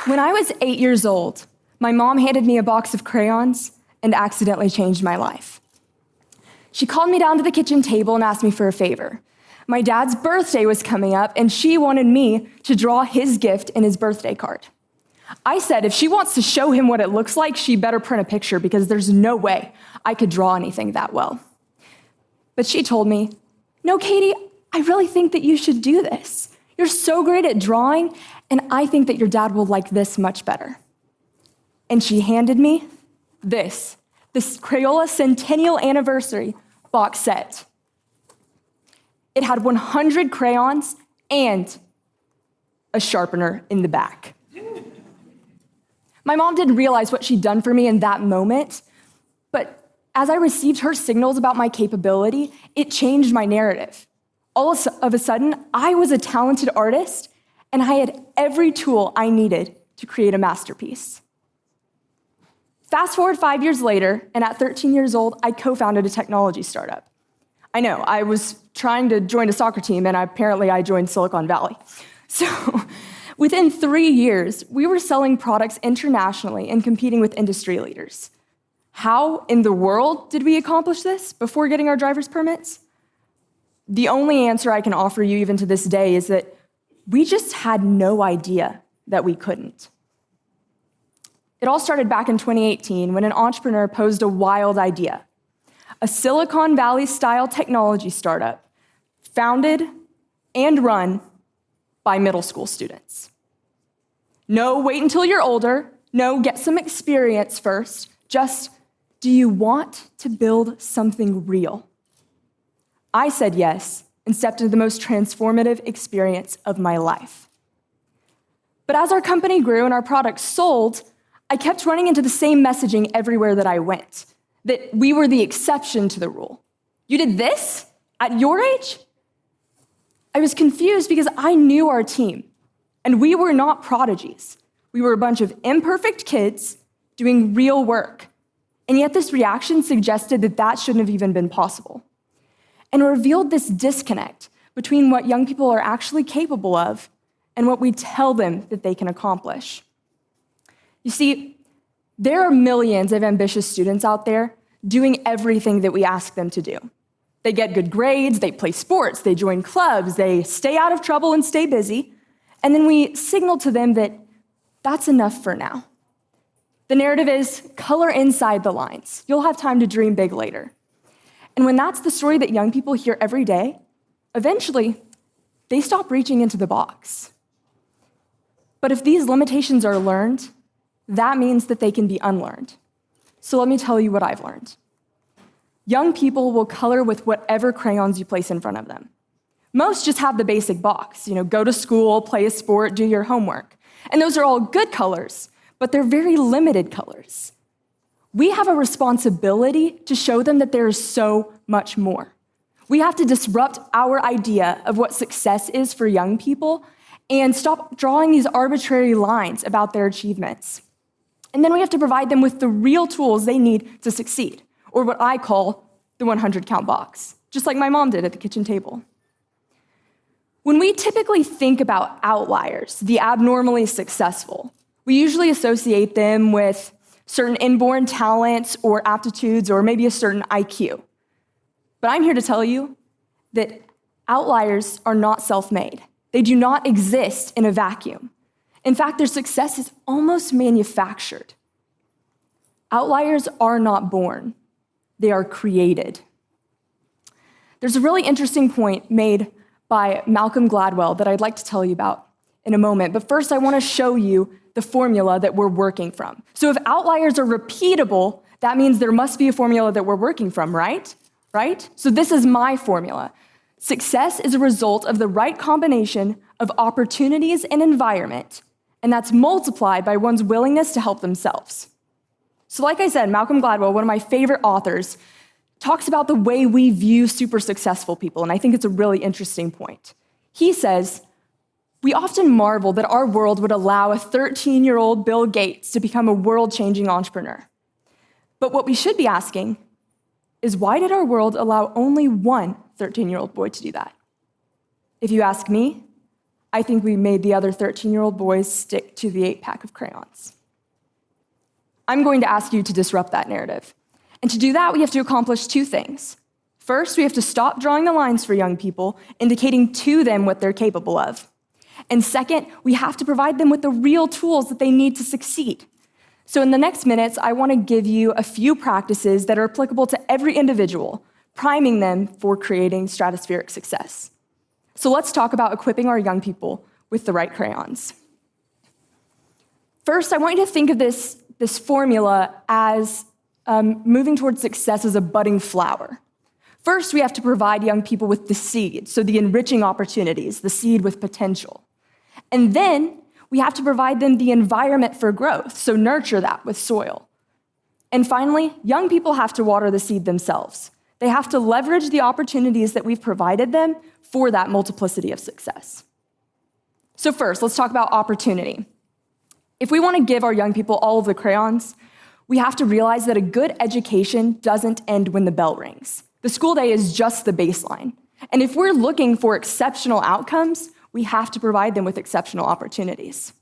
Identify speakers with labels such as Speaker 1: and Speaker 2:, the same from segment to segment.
Speaker 1: When I was 8 years old, my mom handed me a box of crayons and accidentally changed my life. She called me down to the kitchen table and asked me for a favor. My dad's birthday was coming up, and she wanted me to draw his gift in his birthday card. I said, if she wants to show him what it looks like, she better print a picture because there's no way I could draw anything that well. But she told me, no, Katie, I really think that you should do this. You're so great at drawing, and I think that your dad will like this much better. And she handed me this Crayola Centennial Anniversary box set. It had 100 crayons and a sharpener in the back. My mom didn't realize what she'd done for me in that moment, but as I received her signals about my capability, it changed my narrative. All of a sudden, I was a talented artist, and I had every tool I needed to create a masterpiece. Fast forward 5 years later, and at 13 years old, I co-founded a technology startup. I know, I was trying to join a soccer team, and apparently I joined Silicon Valley. So within 3 years, we were selling products internationally and competing with industry leaders. How in the world did we accomplish this before getting our driver's permits? The only answer I can offer you even to this day is that we just had no idea that we couldn't. It all started back in 2018 when an entrepreneur posed a wild idea. A Silicon Valley-style technology startup founded and run by middle school students. No, wait until you're older. No, get some experience first. Just, do you want to build something real? I said yes and stepped into the most transformative experience of my life. But as our company grew and our products sold, I kept running into the same messaging everywhere that I went, that we were the exception to the rule. You did this at your age? I was confused because I knew our team, and we were not prodigies. We were a bunch of imperfect kids doing real work, and yet this reaction suggested that that shouldn't have even been possible, and revealed this disconnect between what young people are actually capable of and what we tell them that they can accomplish. You see, there are millions of ambitious students out there doing everything that we ask them to do. They get good grades, they play sports, they join clubs, they stay out of trouble and stay busy, and then we signal to them that that's enough for now. The narrative is color inside the lines. You'll have time to dream big later. And when that's the story that young people hear every day, eventually they stop reaching into the box. But if these limitations are learned, that means that they can be unlearned. So let me tell you what I've learned. Young people will color with whatever crayons you place in front of them. Most just have the basic box, go to school, play a sport, do your homework. And those are all good colors, but they're very limited colors. We have a responsibility to show them that there is so much more. We have to disrupt our idea of what success is for young people and stop drawing these arbitrary lines about their achievements. And then we have to provide them with the real tools they need to succeed, or what I call the 100-count box, just like my mom did at the kitchen table. When we typically think about outliers, the abnormally successful, we usually associate them with certain inborn talents or aptitudes or maybe a certain IQ. But I'm here to tell you that outliers are not self-made. They do not exist in a vacuum. In fact, their success is almost manufactured. Outliers are not born. They are created. There's a really interesting point made by Malcolm Gladwell that I'd like to tell you about in a moment. But first, I want to show you the formula that we're working from. So if outliers are repeatable, that means there must be a formula that we're working from, right? Right? So this is my formula. Success is a result of the right combination of opportunities and environment, and that's multiplied by one's willingness to help themselves. So like I said, Malcolm Gladwell, one of my favorite authors, talks about the way we view super successful people, and I think it's a really interesting point. He says, we often marvel that our world would allow a 13-year-old Bill Gates to become a world-changing entrepreneur. But what we should be asking is, why did our world allow only one 13-year-old boy to do that? If you ask me, I think we made the other 13-year-old boys stick to the 8-pack of crayons. I'm going to ask you to disrupt that narrative. And to do that, we have to accomplish 2 things. First, we have to stop drawing the lines for young people, indicating to them what they're capable of. And second, we have to provide them with the real tools that they need to succeed. So in the next minutes, I want to give you a few practices that are applicable to every individual, priming them for creating stratospheric success. So let's talk about equipping our young people with the right crayons. First, I want you to think of this formula as moving towards success as a budding flower. First, we have to provide young people with the seed, so the enriching opportunities, the seed with potential. And then we have to provide them the environment for growth, so nurture that with soil. And finally, young people have to water the seed themselves. They have to leverage the opportunities that we've provided them for that multiplicity of success. So first, let's talk about opportunity. If we want to give our young people all of the crayons, we have to realize that a good education doesn't end when the bell rings. The school day is just the baseline. And if we're looking for exceptional outcomes, we have to provide them with exceptional opportunities.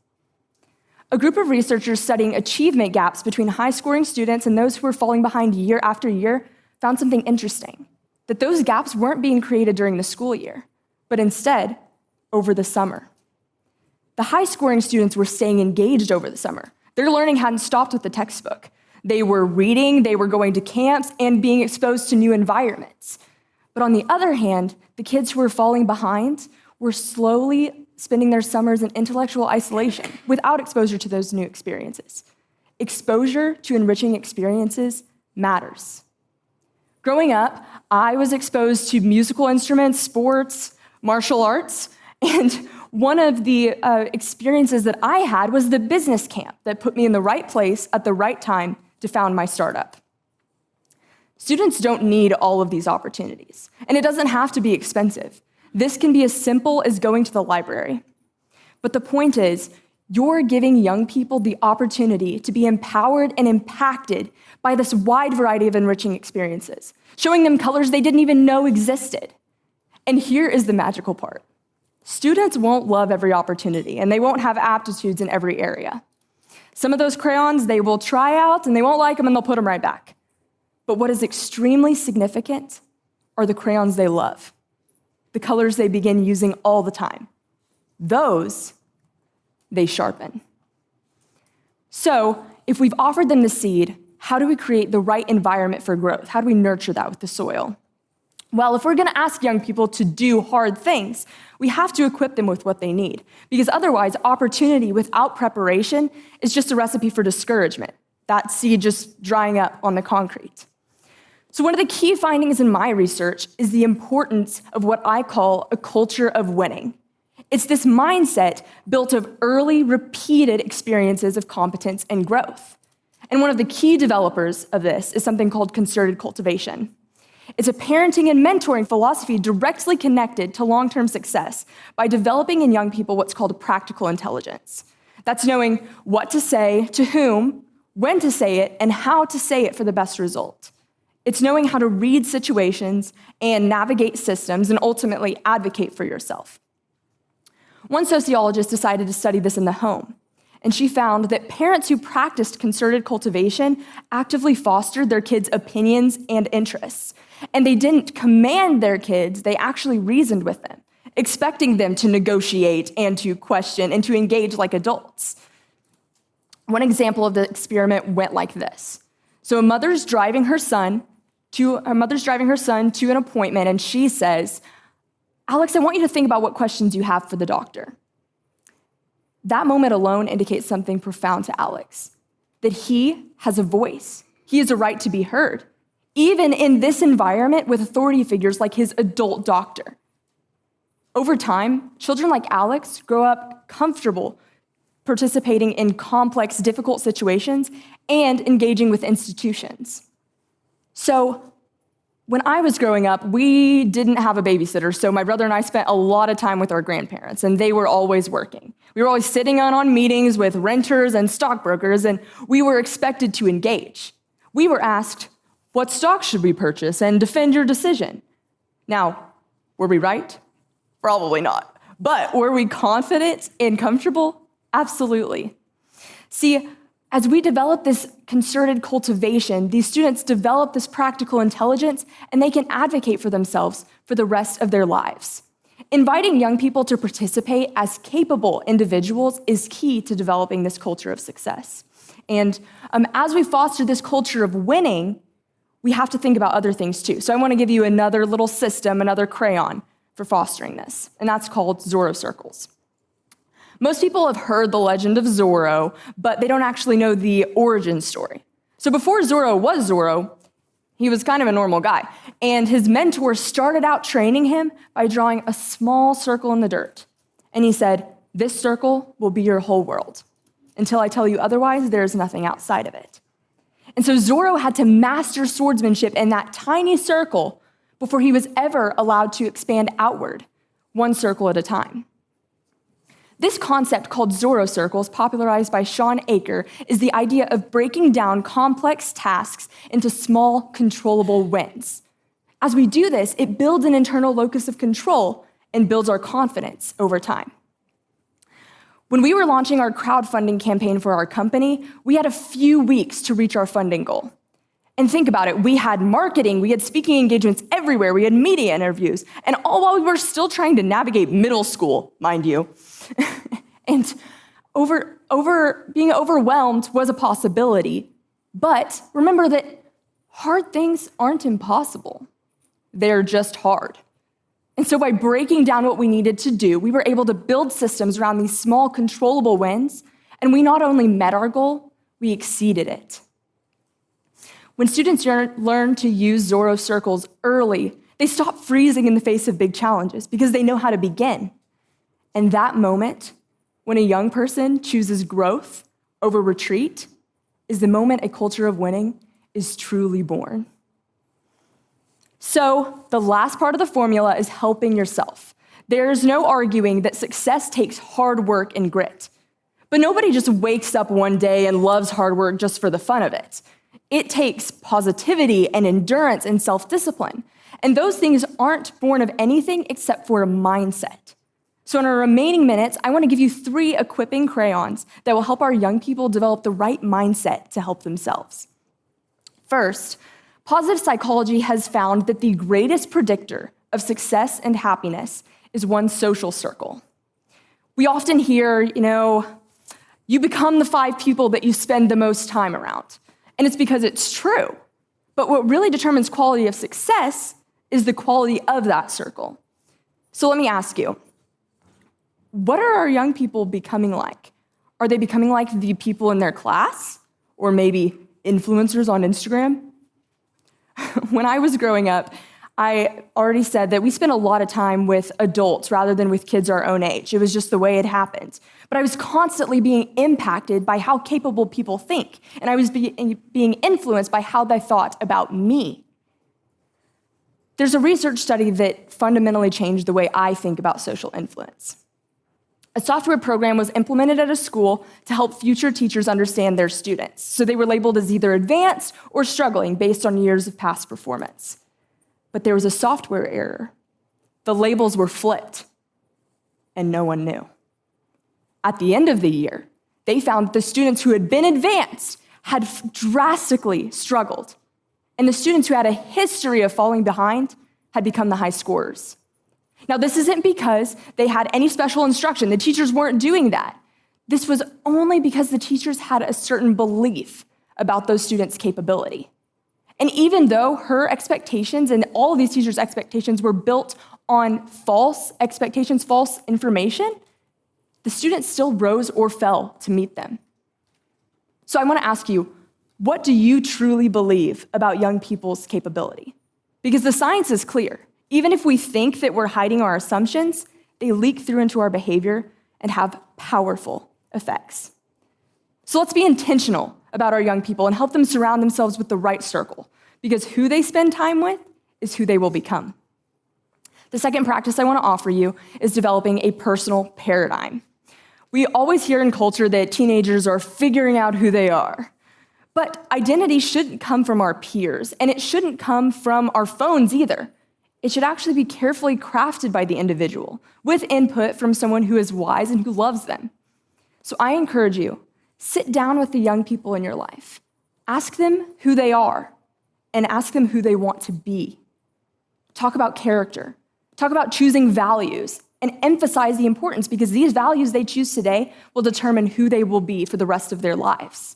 Speaker 1: A group of researchers studying achievement gaps between high-scoring students and those who were falling behind year after year found something interesting, that those gaps weren't being created during the school year, but instead over the summer. The high-scoring students were staying engaged over the summer. Their learning hadn't stopped with the textbook. They were reading, they were going to camps, and being exposed to new environments. But on the other hand, the kids who were falling behind were slowly spending their summers in intellectual isolation without exposure to those new experiences. Exposure to enriching experiences matters. Growing up, I was exposed to musical instruments, sports, martial arts, and one of the experiences that I had was the business camp that put me in the right place at the right time to found my startup. Students don't need all of these opportunities, and it doesn't have to be expensive. This can be as simple as going to the library. But the point is, you're giving young people the opportunity to be empowered and impacted by this wide variety of enriching experiences, showing them colors they didn't even know existed. And here is the magical part. Students won't love every opportunity, and they won't have aptitudes in every area. Some of those crayons they will try out, and they won't like them, and they'll put them right back. But what is extremely significant are the crayons they love, the colors they begin using all the time. Those, they sharpen. So, if we've offered them the seed, how do we create the right environment for growth? How do we nurture that with the soil? Well, if we're going to ask young people to do hard things, we have to equip them with what they need, because otherwise, opportunity without preparation is just a recipe for discouragement, that seed just drying up on the concrete. So one of the key findings in my research is the importance of what I call a culture of winning. It's this mindset built of early, repeated experiences of competence and growth. And one of the key developers of this is something called concerted cultivation. It's a parenting and mentoring philosophy directly connected to long-term success by developing in young people what's called practical intelligence. That's knowing what to say, to whom, when to say it, and how to say it for the best result. It's knowing how to read situations and navigate systems and ultimately advocate for yourself. One sociologist decided to study this in the home, and she found that parents who practiced concerted cultivation actively fostered their kids' opinions and interests. And they didn't command their kids, they actually reasoned with them, expecting them to negotiate and to question and to engage like adults. One example of the experiment went like this. So a mother's driving her son to an appointment, and she says, "Alex, I want you to think about what questions you have for the doctor." That moment alone indicates something profound to Alex, that he has a voice. He has a right to be heard, even in this environment with authority figures like his adult doctor. Over time, children like Alex grow up comfortable participating in complex, difficult situations and engaging with institutions. So when I was growing up, we didn't have a babysitter, so my brother and I spent a lot of time with our grandparents, and they were always working. We were always sitting on meetings with renters and stockbrokers, and we were expected to engage. We were asked, what stock should we purchase, and defend your decision. Now, were we right? Probably not. But were we confident and comfortable? Absolutely. See, as we develop this concerted cultivation, these students develop this practical intelligence, and they can advocate for themselves for the rest of their lives. Inviting young people to participate as capable individuals is key to developing this culture of success. And as we foster this culture of winning, we have to think about other things too. So I want to give you another little system, another crayon for fostering this, and that's called Zorro Circles. Most people have heard the legend of Zorro, but they don't actually know the origin story. So before Zorro was Zorro, he was kind of a normal guy, and his mentor started out training him by drawing a small circle in the dirt. And he said, "This circle will be your whole world. Until I tell you otherwise, there is nothing outside of it." And so Zorro had to master swordsmanship in that tiny circle before he was ever allowed to expand outward, one circle at a time. This concept called Zorro Circles, popularized by Shawn Achor, is the idea of breaking down complex tasks into small, controllable wins. As we do this, it builds an internal locus of control and builds our confidence over time. When we were launching our crowdfunding campaign for our company, we had a few weeks to reach our funding goal. And think about it, we had marketing, we had speaking engagements everywhere, we had media interviews, and all while we were still trying to navigate middle school, mind you. And being overwhelmed was a possibility. But remember that hard things aren't impossible. They're just hard. And so by breaking down what we needed to do, we were able to build systems around these small, controllable wins, and we not only met our goal, we exceeded it. When students learn to use Zorro Circles early, they stop freezing in the face of big challenges because they know how to begin. And that moment, when a young person chooses growth over retreat, is the moment a culture of winning is truly born. So the last part of the formula is helping yourself. There's no arguing that success takes hard work and grit. But nobody just wakes up one day and loves hard work just for the fun of it. It takes positivity and endurance and self-discipline. And those things aren't born of anything except for a mindset. So in our remaining minutes, I want to give you 3 equipping crayons that will help our young people develop the right mindset to help themselves. First, positive psychology has found that the greatest predictor of success and happiness is one's social circle. We often hear, you become the 5 people that you spend the most time around. And it's because it's true. But what really determines quality of success is the quality of that circle. So let me ask you, what are our young people becoming like? Are they becoming like the people in their class? Or maybe influencers on Instagram? When I was growing up, I already said that we spent a lot of time with adults rather than with kids our own age. It was just the way it happened. But I was constantly being impacted by how capable people think, and I was being influenced by how they thought about me. There's a research study that fundamentally changed the way I think about social influence. A software program was implemented at a school to help future teachers understand their students. So they were labeled as either advanced or struggling based on years of past performance. But there was a software error. The labels were flipped, and no one knew. At the end of the year, they found that the students who had been advanced had drastically struggled, and the students who had a history of falling behind had become the high scorers. Now, this isn't because they had any special instruction. The teachers weren't doing that. This was only because the teachers had a certain belief about those students' capability. And even though her expectations and all of these teachers' expectations were built on false expectations, false information, the students still rose or fell to meet them. So I want to ask you, what do you truly believe about young people's capability? Because the science is clear. Even if we think that we're hiding our assumptions, they leak through into our behavior and have powerful effects. So let's be intentional about our young people and help them surround themselves with the right circle, because who they spend time with is who they will become. The second practice I want to offer you is developing a personal paradigm. We always hear in culture that teenagers are figuring out who they are. But identity shouldn't come from our peers, and it shouldn't come from our phones either. It should actually be carefully crafted by the individual with input from someone who is wise and who loves them. So I encourage you, sit down with the young people in your life. Ask them who they are and ask them who they want to be. Talk about character. Talk about choosing values and emphasize the importance, because these values they choose today will determine who they will be for the rest of their lives.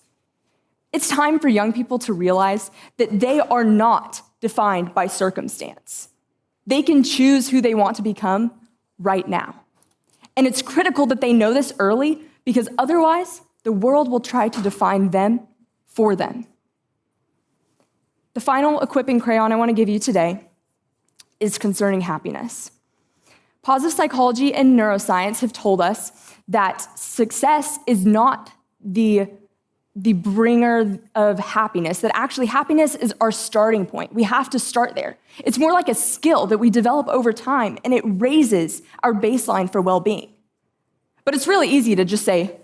Speaker 1: It's time for young people to realize that they are not defined by circumstance. They can choose who they want to become right now. And it's critical that they know this early, because otherwise, the world will try to define them for them. The final equipping crayon I want to give you today is concerning happiness. Positive psychology and neuroscience have told us that success is not the bringer of happiness, that actually happiness is our starting point. We have to start there. It's more like a skill that we develop over time, and it raises our baseline for well-being. But it's really easy to just say,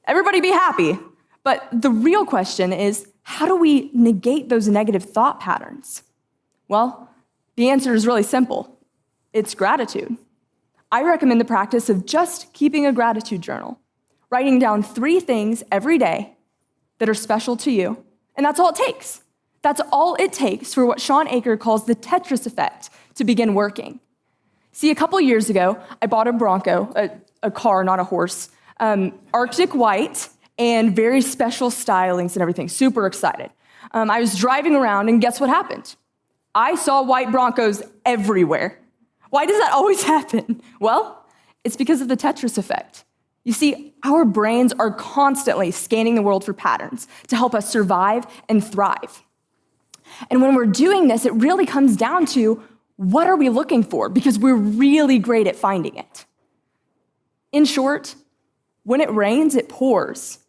Speaker 1: everybody be happy. But the real question is, how do we negate those negative thought patterns? Well, the answer is really simple. It's gratitude. I recommend the practice of just keeping a gratitude journal, writing down 3 things every day that are special to you, and that's all it takes. That's all it takes for what Shawn Achor calls the Tetris effect to begin working. See, a couple years ago, I bought a Bronco, a car, not a horse, Arctic white, and very special stylings and everything, super excited. I was driving around, and guess what happened? I saw white Broncos everywhere. Why does that always happen? Well, it's because of the Tetris effect. You see, our brains are constantly scanning the world for patterns to help us survive and thrive. And when we're doing this, it really comes down to, what are we looking for? Because we're really great at finding it. In short, when it rains, it pours.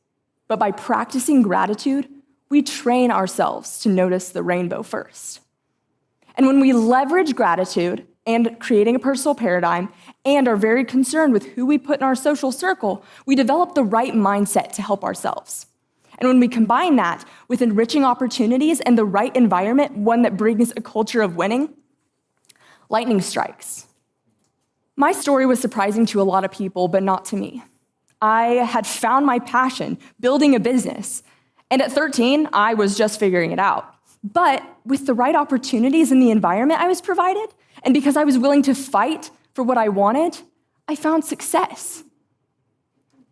Speaker 1: But by practicing gratitude, we train ourselves to notice the rainbow first. And when we leverage gratitude and creating a personal paradigm and are very concerned with who we put in our social circle, we develop the right mindset to help ourselves. And when we combine that with enriching opportunities and the right environment, one that brings a culture of winning, lightning strikes. My story was surprising to a lot of people, but not to me. I had found my passion, building a business. And at 13, I was just figuring it out. But with the right opportunities in the environment I was provided, and because I was willing to fight for what I wanted, I found success.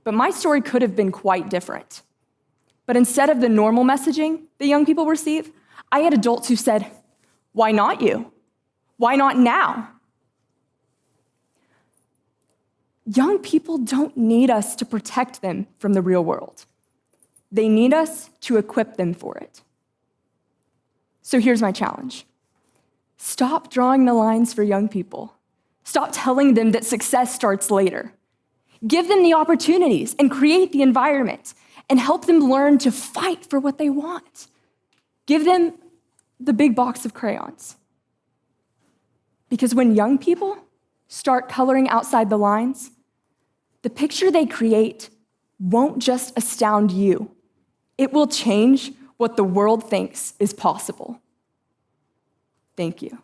Speaker 1: But my story could have been quite different. But instead of the normal messaging that young people receive, I had adults who said, "Why not you? Why not now?" Young people don't need us to protect them from the real world. They need us to equip them for it. So here's my challenge. Stop drawing the lines for young people. Stop telling them that success starts later. Give them the opportunities and create the environment and help them learn to fight for what they want. Give them the big box of crayons. Because when young people start coloring outside the lines, the picture they create won't just astound you. It will change what the world thinks is possible. Thank you.